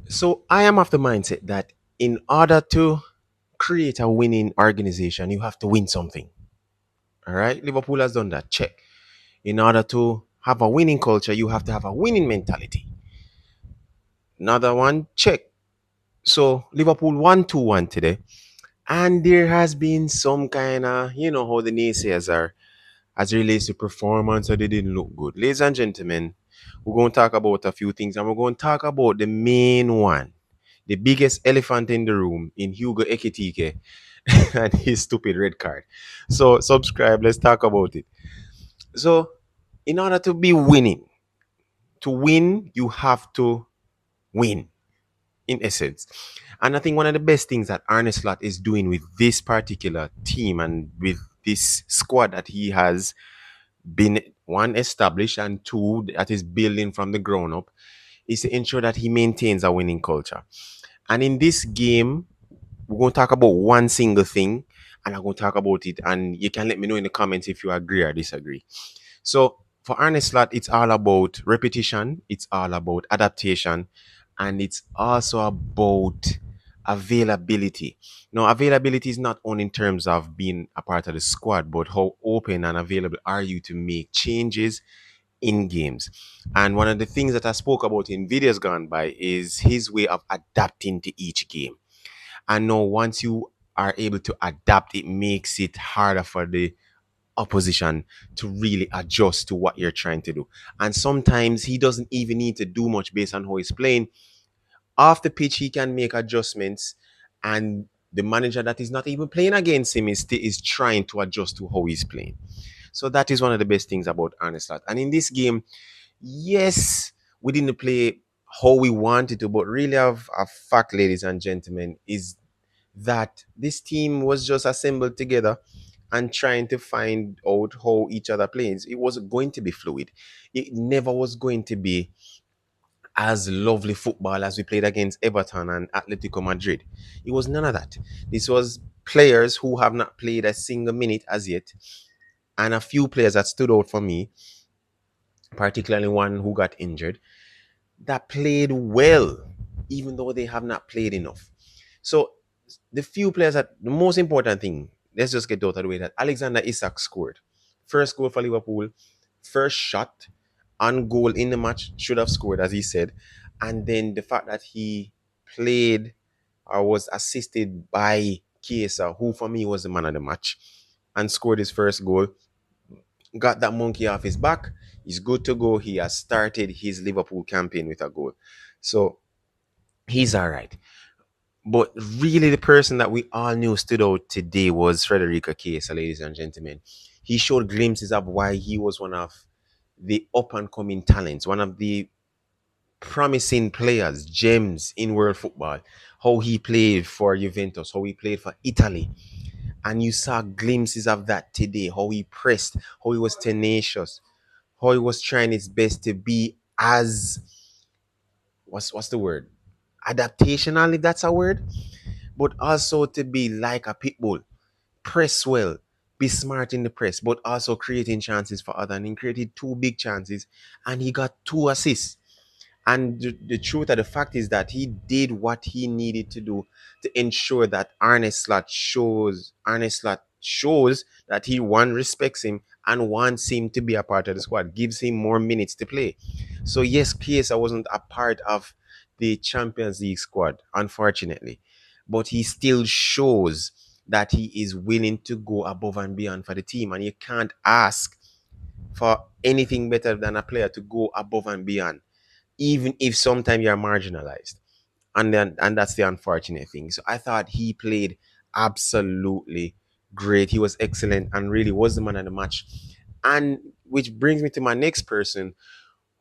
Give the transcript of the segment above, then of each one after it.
So I am of the mindset that in order to create a winning organization, you have to win something. All right. Liverpool has done that. Check. In order to have a winning culture, you have to have a winning mentality. Another one, check. So Liverpool won 2-1 today. And there has been some kind of, how the naysayers are as it relates to performance, or they didn't look good. Ladies and gentlemen, we're going to talk about a few things, and we're going to talk about the main one, the biggest elephant in the room in Hugo Ekitike and his stupid red card. So subscribe, let's talk about it. So in order to be winning, to win, you have to win in essence. And I think one of the best things that Arne Slot is doing with this particular team and with this squad that he has been one established and two that is building from the ground up is to ensure that he maintains a winning culture. And in this game, we're going to talk about one single thing and I'm going to talk about it. And you can let me know in the comments if you agree or disagree. So for Arne Slot, it's all about repetition, it's all about adaptation, and it's also about availability. Now, availability is not only in terms of being a part of the squad, but how open and available are you to make changes in games. And one of the things that I spoke about in videos gone by is his way of adapting to each game. And now, once you are able to adapt, it makes it harder for the opposition to really adjust to what you're trying to do. And sometimes he doesn't even need to do much based on how he's playing. Off the pitch, he can make adjustments, and the manager that is not even playing against him is trying to adjust to how he's playing. So that is one of the best things about Arne Slot. And in this game, yes, we didn't play how we wanted to, but really, a fact, ladies and gentlemen, is that this team was just assembled together and trying to find out how each other plays. It was going to be fluid. It never was going to be as lovely football as we played against Everton and Atletico Madrid. It was none of that. This was players who have not played a single minute as yet, and a few players that stood out for me, particularly one who got injured, that played well, even though they have not played enough. So the few players that the most important thing, let's just get out of the way that Alexander Isak scored. First goal for Liverpool, first shot on goal in the match, should have scored, as he said. And then the fact that he played or was assisted by Chiesa, who for me was the man of the match, and scored his first goal, got that monkey off his back. He's good to go. He has started his Liverpool campaign with a goal. So he's all right. But really, the person that we all knew stood out today was Frederico Chiesa, ladies and gentlemen. He showed glimpses of why he was one of the up and coming talents, one of the promising players, gems in world football. How he played for Juventus, how he played for Italy. And you saw glimpses of that today, how he pressed, how he was tenacious, how he was trying his best to be as what's the word? Adaptational, if that's a word, but also to be like a pit bull, press well, be smart in the press, but also creating chances for others. And he created two big chances, and he got two assists. And the truth of the fact is that he did what he needed to do to ensure that Arne Slot shows that he one respects him and wants him to be a part of the squad, gives him more minutes to play. So yes, Chiesa wasn't a part of the Champions League squad, unfortunately, but he still shows that he is willing to go above and beyond for the team, and you can't ask for anything better than a player to go above and beyond, even if sometimes you're marginalized. And that's the unfortunate thing. So I thought he played absolutely great. He was excellent and really was the man of the match. And which brings me to my next person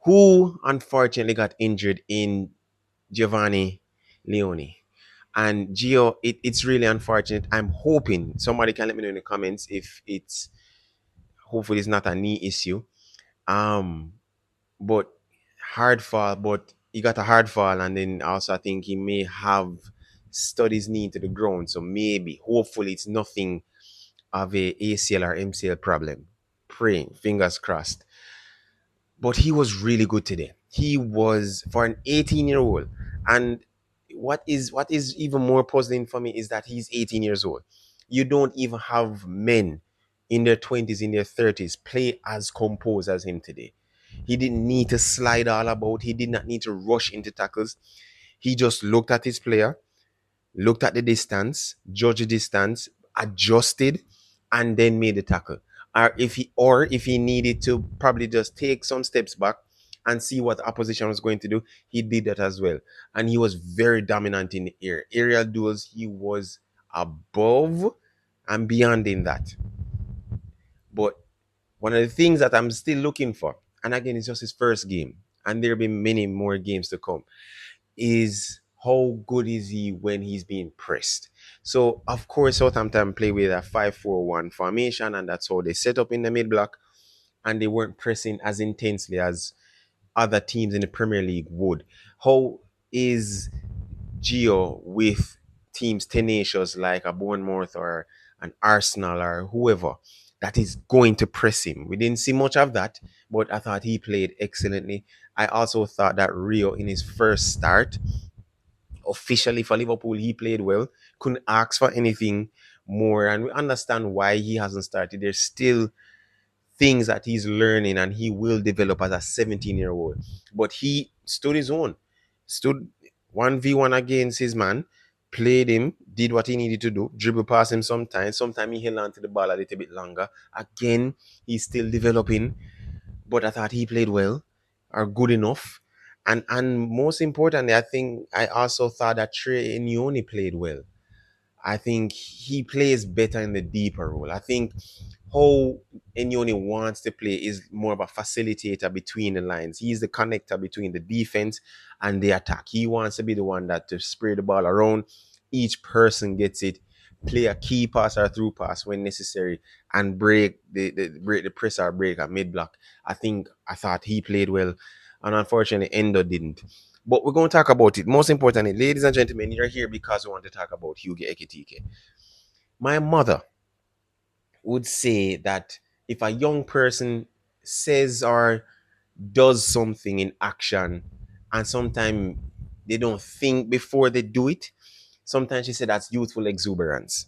who unfortunately got injured in Giovanni Leone. And Gio, it's really unfortunate. I'm hoping somebody can let me know in the comments if it's hopefully it's not a knee issue. Um, but hard fall, but he got a hard fall, and then also I think he may have stuck his knee into the ground. So maybe, hopefully, it's nothing of a ACL or MCL problem. Praying, fingers crossed. But he was really good today. He was for an 18-year-old, and what is even more puzzling for me is that he's 18 years old. You don't even have men in their 20s, in their 30s, play as composed as him today. He didn't need to slide all about. He did not need to rush into tackles. He just looked at his player, looked at the distance, judged the distance, adjusted, and then made the tackle. Or if he needed to probably just take some steps back and see what the opposition was going to do, he did that as well. And he was very dominant in the air. Aerial duels, he was above and beyond in that. But one of the things that I'm still looking for, and again, it's just his first game, and there'll be many more games to come, is how good is he when he's being pressed. So of course Southampton play with a 5-4-1 formation, and that's how they set up in the mid block, and they weren't pressing as intensely as other teams in the Premier League would. How is Geo with teams tenacious like a Bournemouth or an Arsenal or whoever that is going to press him? We didn't see much of that, but I thought he played excellently. I also thought that Rio in his first start officially for Liverpool, he played well. Couldn't ask for anything more, and we understand why he hasn't started. There's still things that he's learning, and he will develop as a 17-year-old. But he stood his own, stood 1v1 against his man, played him, did what he needed to do, dribble past him sometimes. Sometimes he held on to the ball a little bit longer. Again, he's still developing, but I thought he played well or good enough. And most importantly, I think I also thought that Trey Inyoni played well. I think he plays better in the deeper role. I think how Enyoni wants to play is more of a facilitator between the lines. He's the connector between the defense and the attack. He wants to be the one that to spray the ball around. Each person gets it, play a key pass or through pass when necessary, and break the press or break a mid block. I thought he played well, and unfortunately Endo didn't. But we're going to talk about it. Most importantly, ladies and gentlemen, you're here because we want to talk about Hugo Ekitike. My mother would say that if a young person says or does something in action and sometimes they don't think before they do it, sometimes she said that's youthful exuberance.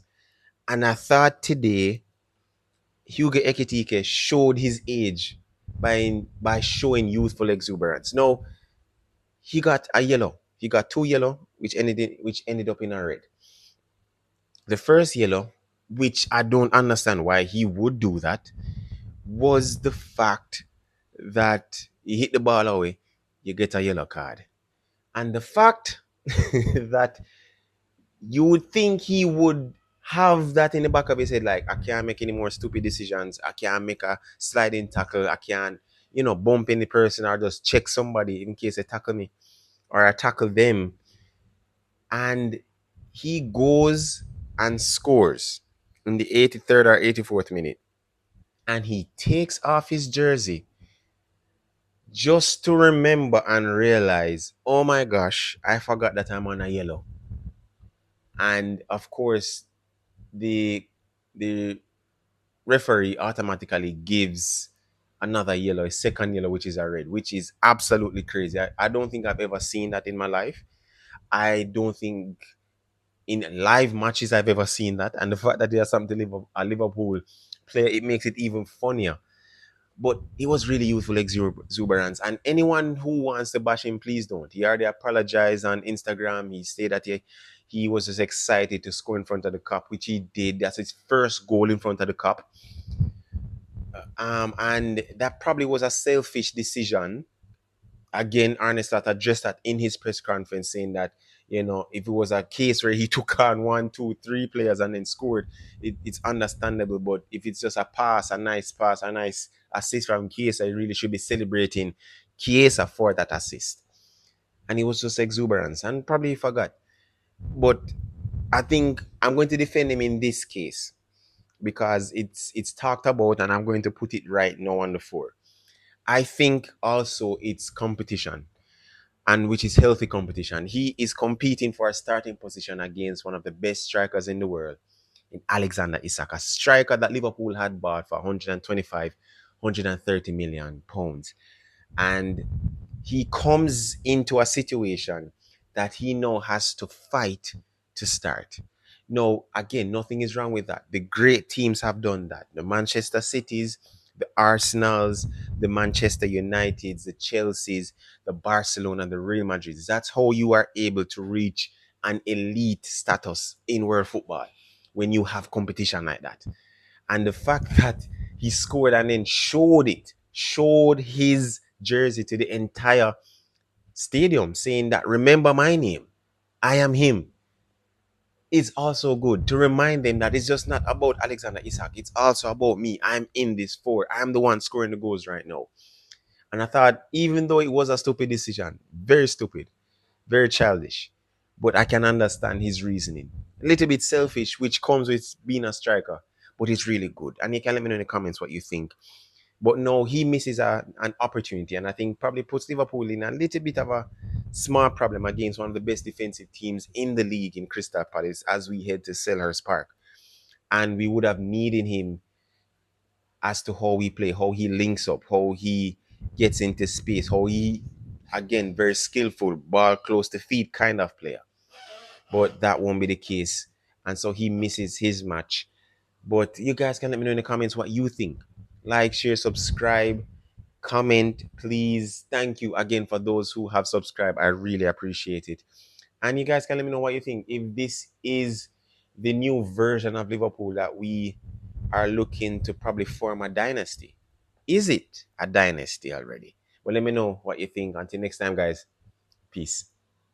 And I thought today Hugo Ekitike showed his age by showing youthful exuberance. Now he got a yellow. He got two yellow, which ended up in a red. The first yellow, which I don't understand why he would do that, was the fact that he hit the ball away, you get a yellow card. And the fact that you would think he would have that in the back of his head, like, I can't make any more stupid decisions. I can't make a sliding tackle. I can't, bump any person or just check somebody in case they tackle me or I tackle them. And he goes and scores in the 83rd or 84th minute. And he takes off his jersey just to remember and realize, oh my gosh, I forgot that I'm on a yellow. And of course, the referee automatically gives another yellow, a second yellow, which is a red, which is absolutely crazy. I don't think I've ever seen that in my life. I don't think in live matches I've ever seen that. And the fact that there's something a Liverpool player, it makes it even funnier. But it was really youthful exuberance. And anyone who wants to bash him, please don't. He already apologized on Instagram. He said that he was just excited to score in front of the cup, which he did. That's his first goal in front of the cup. And that probably was a selfish decision. Again, Ernest that addressed that in his press conference, saying that, if it was a case where he took on one, two, three players and then scored, it's understandable. But if it's just a pass, a nice assist from Chiesa, he really should be celebrating Chiesa for that assist. And it was just exuberance and probably he forgot. But I think I'm going to defend him in this case because it's talked about, and I'm going to put it right now on the floor. I think also it's competition, and which is healthy competition. He is competing for a starting position against one of the best strikers in the world, in Alexander Isak, a striker that Liverpool had bought for 125, 130 million pounds. And he comes into a situation that he now has to fight to start. No, again, nothing is wrong with that. The great teams have done that. The Manchester Cities, the Arsenals, the Manchester Uniteds, the Chelseas, the Barcelona, the Real Madrids. That's how you are able to reach an elite status in world football when you have competition like that. And the fact that he scored and then showed his jersey to the entire stadium, saying that, remember my name, I am him, is also good to remind them that it's just not about Alexander Isak. It's also about me. I'm in this for. I'm the one scoring the goals right now. And I thought, even though it was a stupid decision, very stupid, very childish, but I can understand his reasoning. A little bit selfish, which comes with being a striker, but it's really good. And you can let me know in the comments what you think. But no, he misses an opportunity, and I think probably puts Liverpool in a little bit of a small problem against one of the best defensive teams in the league in Crystal Palace as we head to Selhurst Park. And we would have needed him as to how he play, how he links up, how he gets into space, how he, again, very skillful, ball close to feet kind of player. But that won't be the case. And so he misses his match. But you guys can let me know in the comments what you think. Like, share, subscribe, comment, please. Thank you again for those who have subscribed. I really appreciate it. And you guys can let me know what you think. If this is the new version of Liverpool that we are looking to probably form a dynasty. Is it a dynasty already? Well, let me know what you think. Until next time, guys. Peace.